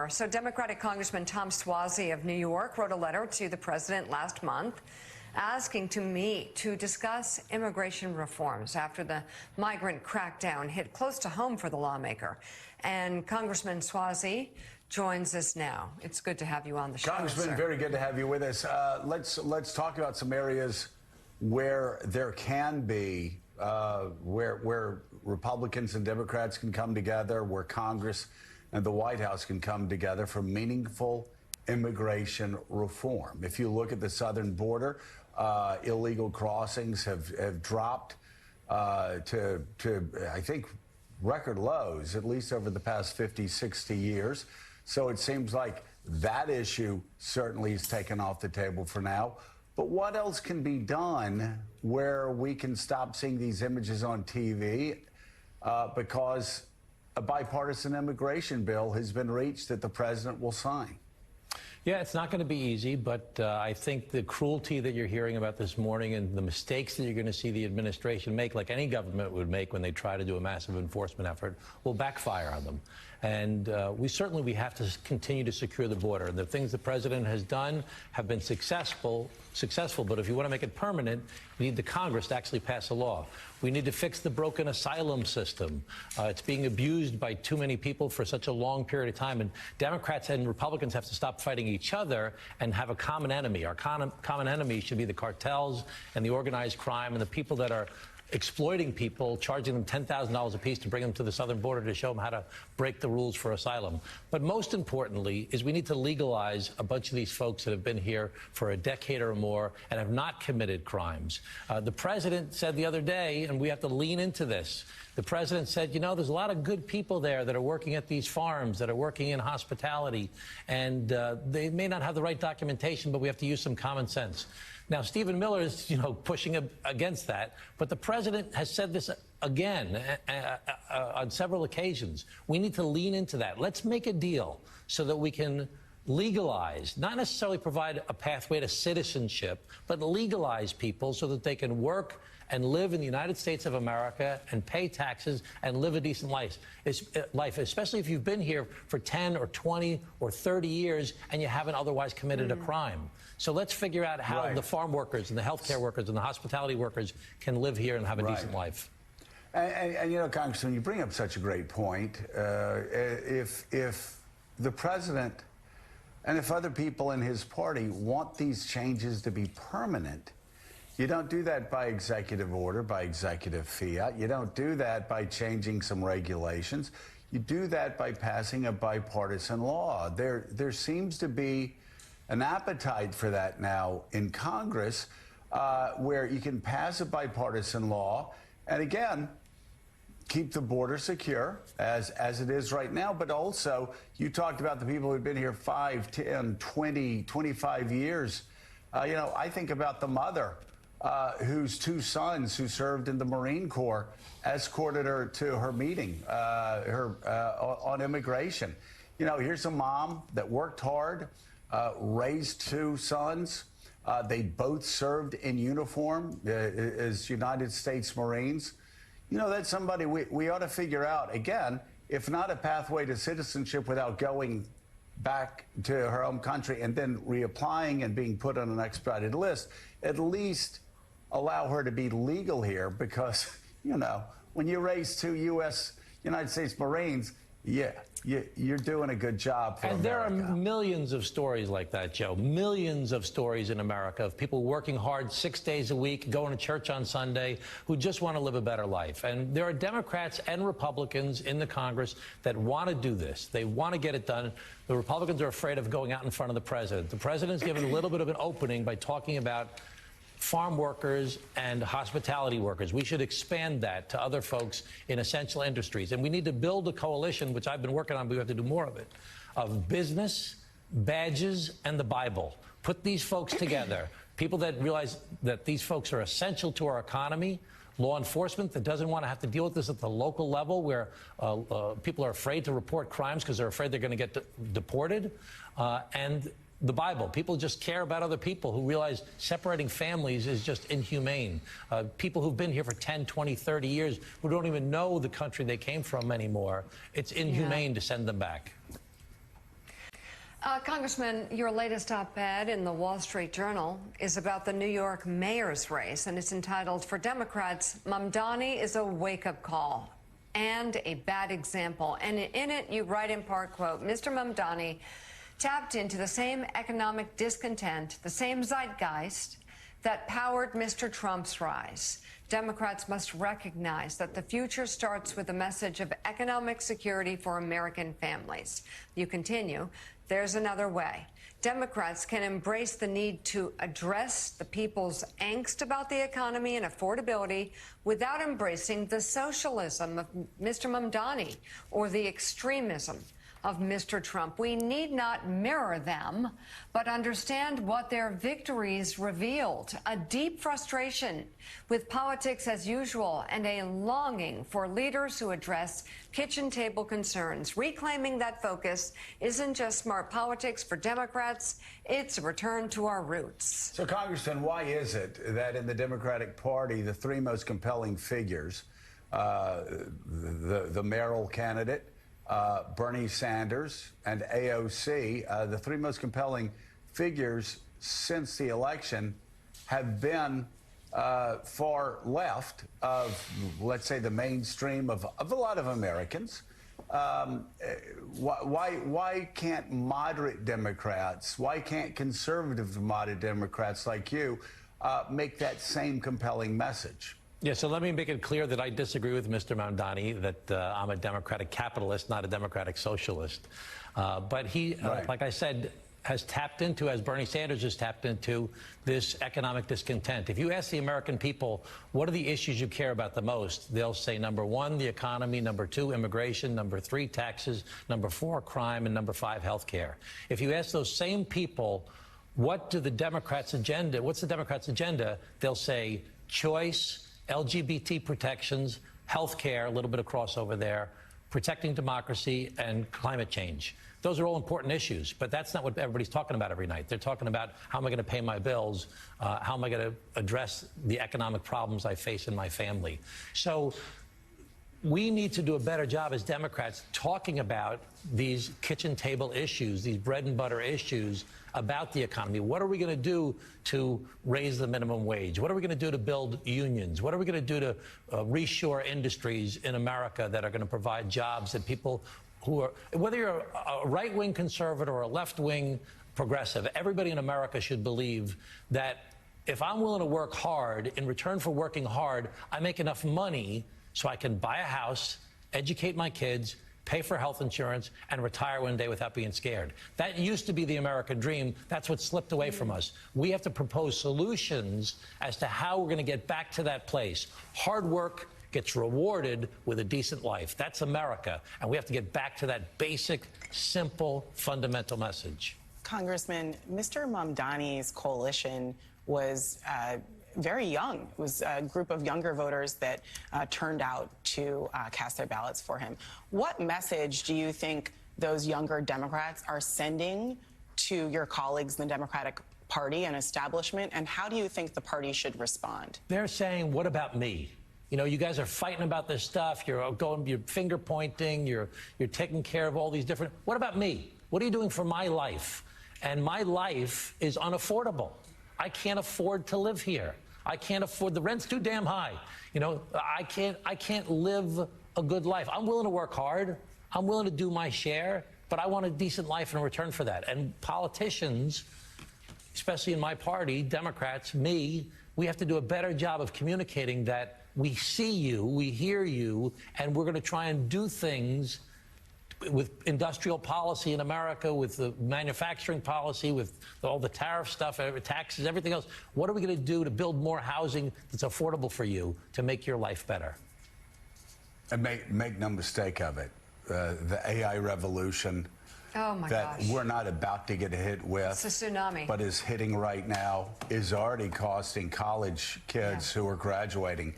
more. So Democratic Congressman Tom Suozzi of New York wrote a letter to the president last month asking to meet to discuss immigration reforms after the migrant crackdown hit close to home for the lawmaker. And Congressman Suozzi joins us now. It's good to have you on the show, Congressman, sir. very good to have you with us. Let's talk about some areas where there can be where Republicans and Democrats can come together, where Congress and the White House can come together for meaningful immigration reform. If you look at the southern border, illegal crossings have dropped to I think record lows, at least over the past 50, 60 years. So it seems like that issue certainly is taken off the table for now. But what else can be done where we can stop seeing these images on TV because a bipartisan immigration bill has been reached that the president will sign? Yeah, it's not going to be easy, but I think the cruelty that you're hearing about this morning and the mistakes that you're going to see the administration make, like any government would make when they try to do a massive enforcement effort, will backfire on them. And we have to continue to secure the border. The things the president has done have been successful, but if you want to make it permanent, you need the Congress to actually pass a law. We need to fix the broken asylum system. It's being abused by too many people for such a long period of time, and Democrats and Republicans have to stop fighting each other and have a common enemy. Our common enemy should be the cartels and the organized crime and the people that are exploiting people, charging them $10,000 apiece to bring them to the southern border to show them how to break the rules for asylum. But most importantly is we need to legalize a bunch of these folks that have been here for a decade or more and have not committed crimes. The president said the other day, and we have to lean into this, the president said, you know, there's a lot of good people there that are working at these farms, that are working in hospitality, and they may not have the right documentation, but we have to use some common sense. Now, Stephen Miller is, pushing against that, but the president has said this again on several occasions. We need to lean into that. Let's make a deal so that we can legalize, not necessarily provide a pathway to citizenship, but legalize people so that they can work and live in the United States of America and pay taxes and live a decent life, especially if you've been here for 10 or 20 or 30 years and you haven't otherwise committed a crime. So let's figure out how the farm workers and the healthcare workers and the hospitality workers can live here and have a decent life. And Congressman, you bring up such a great point. If the president and if other people in his party want these changes to be permanent, you don't do that by executive order, by executive fiat. You don't do that by changing some regulations. You do that by passing a bipartisan law. There seems to be an appetite for that now in Congress, where you can pass a bipartisan law and, again, keep the border secure as it is right now. But also, you talked about the people who've been here 5, 10, 20, 25 years. I think about the mother whose 2 sons who served in the Marine Corps escorted her to her meeting on immigration. Here's a mom that worked hard, raised 2 sons. They both served in uniform as United States Marines. That's somebody we ought to figure out, again, if not a pathway to citizenship without going back to her home country and then reapplying and being put on an expedited list, at least allow her to be legal here, because, when you raise 2 United States Marines, you're doing a good job for America. There are millions of stories like that, Joe. Millions of stories in America of people working hard 6 days a week, going to church on Sunday, who just want to live a better life. And there are Democrats and Republicans in the Congress that want to do this. They want to get it done. The Republicans are afraid of going out in front of the president. The president's given a little bit of an opening by talking about farm workers and hospitality workers. We should expand that to other folks in essential industries. And we need to build a coalition, which I've been working on, but we have to do more of it, of business, badges, and the Bible. Put these folks together, people that realize that these folks are essential to our economy, law enforcement that doesn't want to have to deal with this at the local level where people are afraid to report crimes because they're afraid they're going to get deported, and the Bible. People just care about other people who realize separating families is just inhumane. People who've been here for 10, 20, 30 years who don't even know the country they came from anymore. It's inhumane to send them back. Congressman, your latest op-ed in the Wall Street Journal is about the New York mayor's race, and it's entitled, "For Democrats, Mamdani is a wake-up call and a bad example." And in it, you write in part, quote, "Mr. Mamdani tapped into the same economic discontent, the same zeitgeist that powered Mr. Trump's rise. Democrats must recognize that the future starts with a message of economic security for American families." You continue, "There's another way. Democrats can embrace the need to address the people's angst about the economy and affordability without embracing the socialism of Mr. Mamdani or the extremism of Mr. Trump. We need not mirror them, but understand what their victories revealed. A deep frustration with politics as usual and a longing for leaders who address kitchen table concerns. Reclaiming that focus isn't just smart politics for Democrats, it's a return to our roots." So, Congressman, why is it that in the Democratic Party, the three most compelling figures, the mayoral candidate, Bernie Sanders, and AOC, the three most compelling figures since the election, have been far left of, let's say, the mainstream of a lot of Americans? Why can't moderate Democrats, why can't conservative moderate Democrats like you make that same compelling message? Yeah, so let me make it clear that I disagree with Mr. Mamdani, that I'm a democratic capitalist, not a democratic socialist. But he, Right. like I said, has tapped into, as Bernie Sanders has tapped into, this economic discontent. If you ask the American people, what are the issues you care about the most? They'll say, number one, the economy, number two, immigration, number three, taxes, number four, crime, and number five, health care. If you ask those same people, what's the Democrats' agenda? They'll say choice, LGBT protections, health care, a little bit of crossover there, protecting democracy, and climate change. Those are all important issues, but that's not what everybody's talking about every night. They're talking about, how am I going to pay my bills? How am I going to address the economic problems I face in my family? So we need to do a better job as Democrats talking about these kitchen table issues, these bread and butter issues about the economy. What are we going to do to raise the minimum wage? What are we going to do to build unions? What are we going to do to reshore industries in America that are going to provide jobs that people who are, whether you're a right-wing conservative or a left-wing progressive, everybody in America should believe that if I'm willing to work hard, in return for working hard, I make enough money so I can buy a house, educate my kids, pay for health insurance, and retire one day without being scared. That used to be the American dream. That's what slipped away from us. We have to propose solutions as to how we're going to get back to that place. Hard work gets rewarded with a decent life. That's America. And we have to get back to that basic, simple, fundamental message. Congressman, Mr. Mamdani's coalition was very young. It was a group of younger voters that turned out to cast their ballots for him. What message do you think those younger Democrats are sending to your colleagues in the Democratic Party and establishment, and how do you think the party should respond? They're saying, what about me? You know, you guys are fighting about this stuff. You're finger pointing. You're taking care of all these different. What about me? What are you doing for my life? And my life is unaffordable. I can't afford to live here. I can't afford, the rent's too damn high. You know, I can't live a good life. I'm willing to work hard. I'm willing to do my share, but I want a decent life in return for that. And politicians, especially in my party, Democrats, me, we have to do a better job of communicating that we see you, we hear you, and we're going to try and do things with industrial policy in America, with the manufacturing policy, with all the tariff stuff, taxes, everything else. What are we going to do to build more housing that's affordable for you to make your life better? And make no mistake of it, the AI revolution that we're not about to get hit with. It's a tsunami. But is hitting right now, is already costing college kids who are graduating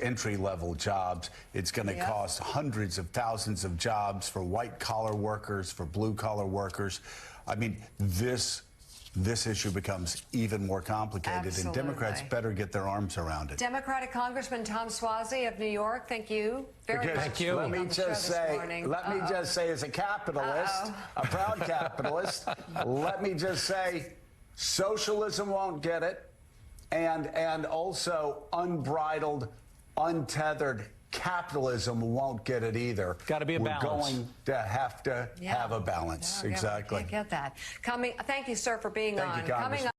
entry-level jobs. It's going to cost hundreds of thousands of jobs for white-collar workers, for blue-collar workers. I mean, this this issue becomes even more complicated. Absolutely. And Democrats better get their arms around it. Democratic Congressman Tom Suozzi of New York, thank you very much. Thank you. Let me just say, as a capitalist, a proud capitalist, let me just say, socialism won't get it, and also unbridled, untethered capitalism won't get it either. Got to be a balance. We're going to have to have a balance. Yeah, exactly. I get that. Thank you, sir, for being on. Thank you, Congressman.